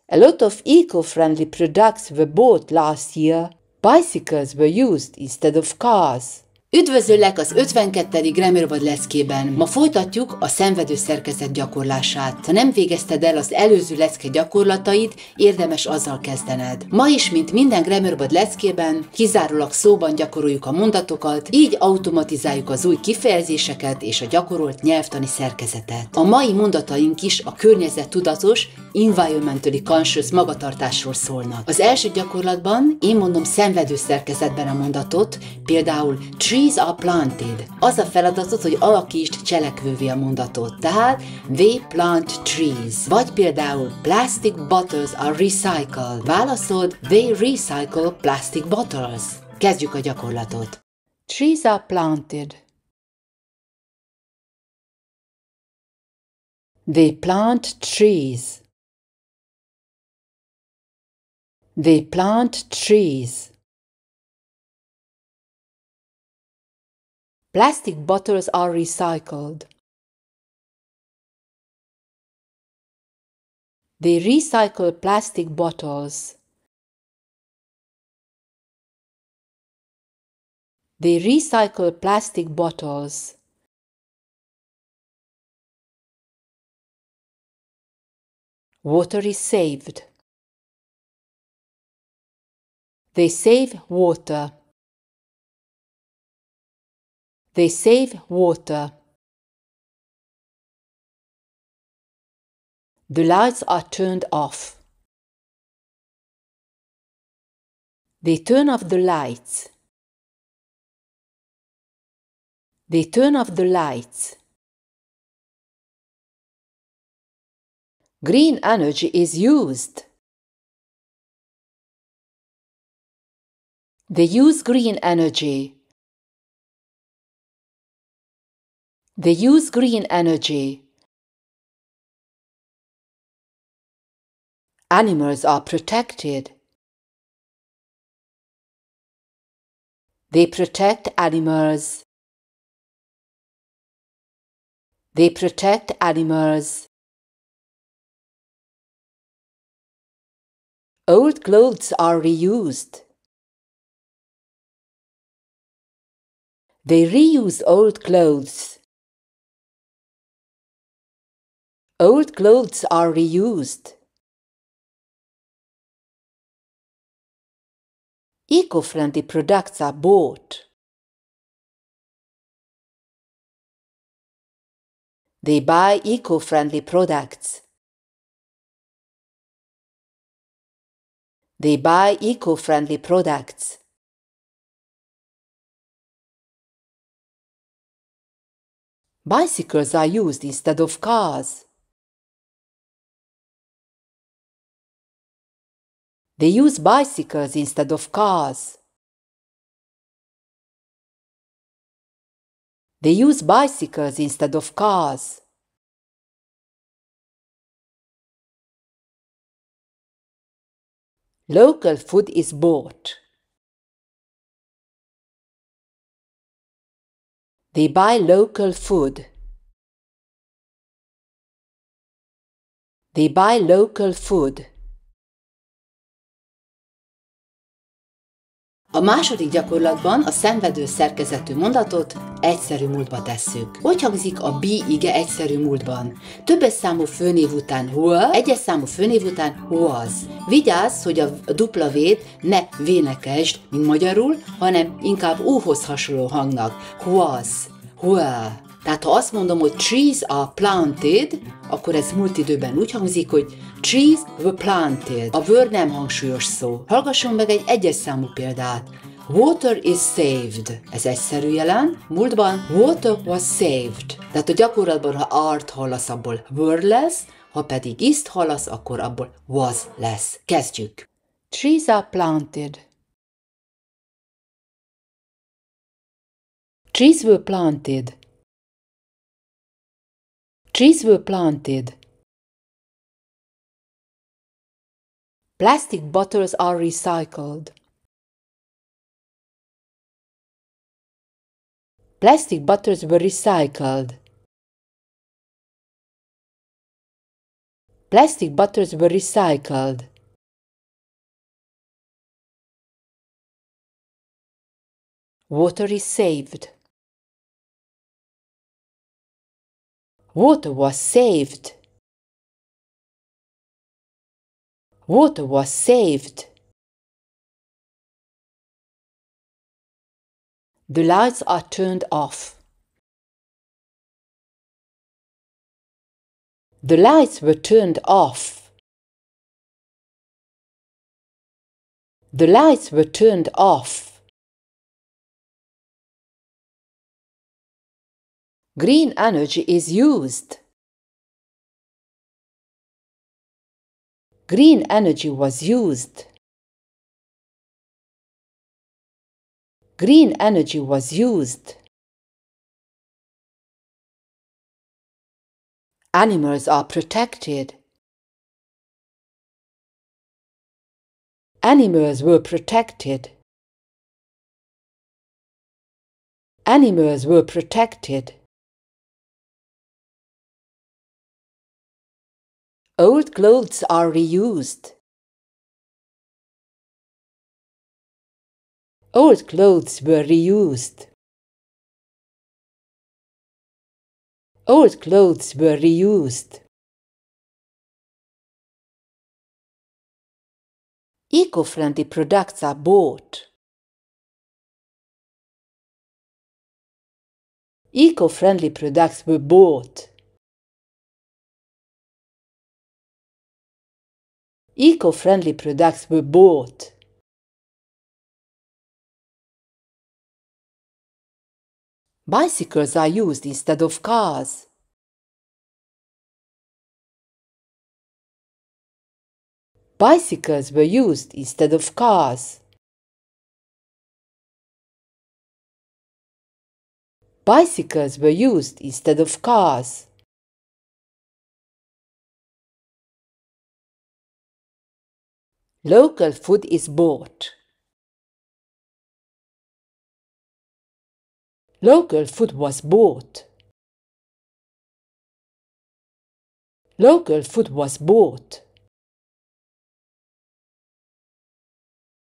A lot of eco-friendly products were bought last year. Bicycles were used instead of cars. Üdvözöllek az 52. Grammar leckében. Ma folytatjuk a szenvedő szerkezet gyakorlását. Ha nem végezted el az előző lecke gyakorlatait, érdemes azzal kezdened. Ma is, mint minden Grammar leckében, kizárólag szóban gyakoroljuk a mondatokat, így automatizáljuk az új kifejezéseket és a gyakorolt nyelvtani szerkezetet. A mai mondataink is a környezettudatos, environmentally conscious magatartásról szólnak. Az első gyakorlatban én mondom szenvedő szerkezetben a mondatot, például trees are planted. Az a feladatot, hogy alakítsd cselekvővé a mondatot. Tehát they plant trees. Vagy például plastic bottles are recycled. Válaszod, they recycle plastic bottles. Kezdjük a gyakorlatot. Trees are planted. They plant trees. They plant trees. Plastic bottles are recycled. They recycle plastic bottles. They recycle plastic bottles. Water is saved. They save water. They save water. The lights are turned off. They turn off the lights. They turn off the lights. Green energy is used. They use green energy. They use green energy. Animals are protected. They protect animals. They protect animals. Old clothes are reused. They reuse old clothes. Old clothes are reused. Eco-friendly products are bought. They buy eco-friendly products. They buy eco-friendly products. Bicycles are used instead of cars. They use bicycles instead of cars. They use bicycles instead of cars. Local food is bought. They buy local food. They buy local food. A második gyakorlatban a szenvedő szerkezetű mondatot egyszerű múltba tesszük. Hogy hangzik a be ige egyszerű múltban? Többes számú főnév után were, egyes számú főnév után was. Vigyázz, hogy a W-t ne vénekesd, mint magyarul, hanem inkább U-hoz hasonló hangnak. Was, were. Tehát ha azt mondom, hogy trees are planted, akkor ez múlt időben úgy hangzik, hogy trees were planted. A were nem hangsúlyos szó. Hallgassunk meg egy egyes számú példát. Water is saved. Ez egyszerű jelen. Múltban water was saved. Tehát a gyakorlatban, ha art hallasz, abból were lesz, ha pedig is hallasz, akkor abból was lesz. Kezdjük. Trees are planted. Trees were planted. Trees were planted. Plastic bottles are recycled. Plastic bottles were recycled. Plastic bottles were recycled. Water is saved. Water was saved. Water was saved. The lights are turned off. The lights were turned off. The lights were turned off. Green energy is used. Green energy was used. Green energy was used. Animals are protected. Animals were protected. Animals were protected. Old clothes are reused. Old clothes were reused. Old clothes were reused. Eco-friendly products are bought. Eco-friendly products were bought. Eco-friendly products were bought. Bicycles are used instead of cars. Bicycles were used instead of cars. Bicycles were used instead of cars. Local food is bought. Local food was bought. Local food was bought.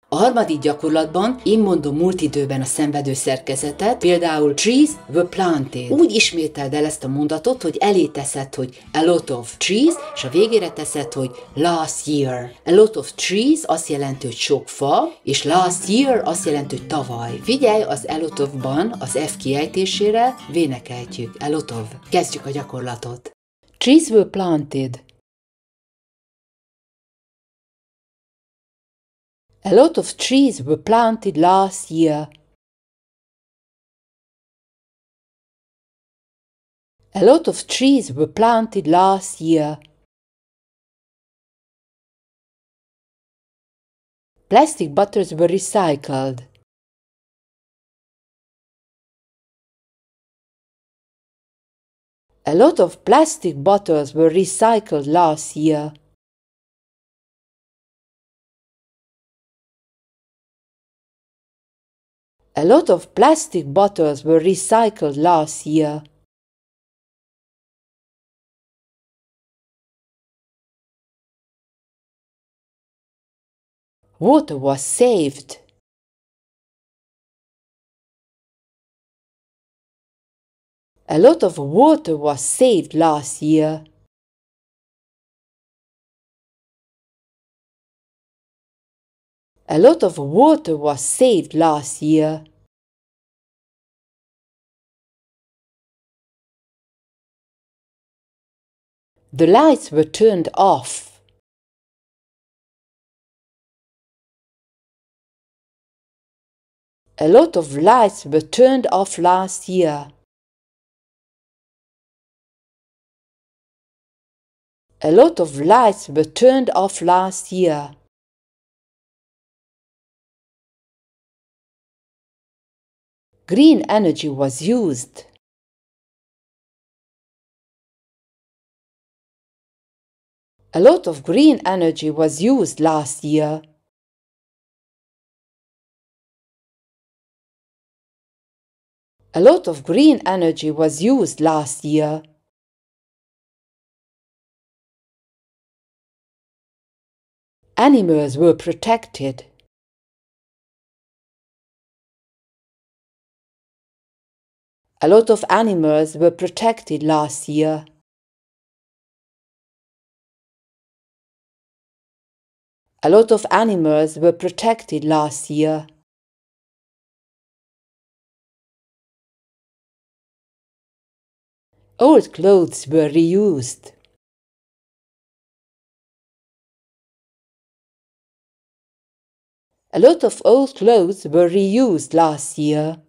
A harmadik gyakorlatban én mondom múlt időben a szenvedő szerkezetet, például trees were planted. Úgy ismételd el ezt a mondatot, hogy elé teszed, hogy a lot of trees, és a végére teszed, hogy last year. A lot of trees azt jelenti, hogy sok fa, és last year azt jelenti, hogy tavaly. Figyelj az a lot of-ban az F kiejtésére, V-nek ejtjük. A lot of. Kezdjük a gyakorlatot. Trees were planted. A lot of trees were planted last year. A lot of trees were planted last year. Plastic bottles were recycled. A lot of plastic bottles were recycled last year. A lot of plastic bottles were recycled last year. Water was saved. A lot of water was saved last year. A lot of water was saved last year. The lights were turned off. A lot of lights were turned off last year. A lot of lights were turned off last year. Green energy was used. A lot of green energy was used last year. A lot of green energy was used last year. animals were protected. A lot of animals were protected last year. A lot of animals were protected last year. Old clothes were reused. A lot of old clothes were reused last year.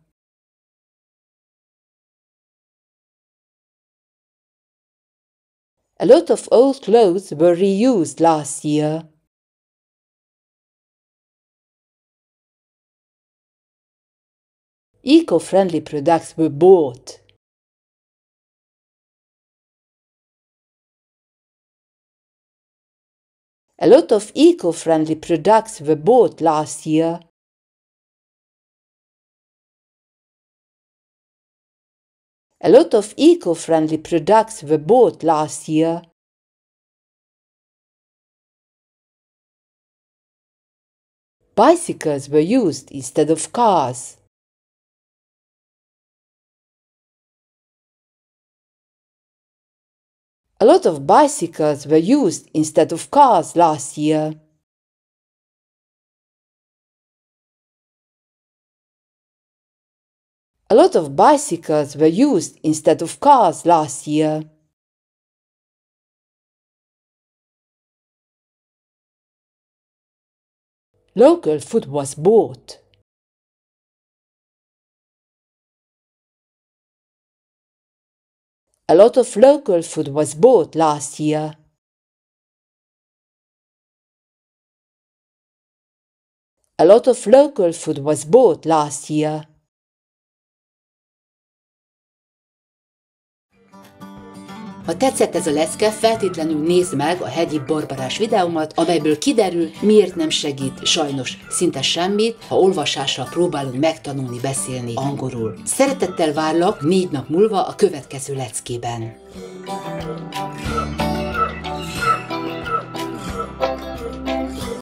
A lot of old clothes were reused last year. Eco-friendly products were bought. A lot of eco-friendly products were bought last year. A lot of eco-friendly products were bought last year. Bicycles were used instead of cars. A lot of bicycles were used instead of cars last year. A lot of bicycles were used instead of cars last year. Local food was bought. A lot of local food was bought last year. A lot of local food was bought last year. Ha tetszett ez a lecke, feltétlenül nézd meg a hegyi barbarás videómat, amelyből kiderül, miért nem segít sajnos szinte semmit, ha olvasással próbálunk megtanulni beszélni angolul. Szeretettel várlak 4 nap múlva a következő leckében.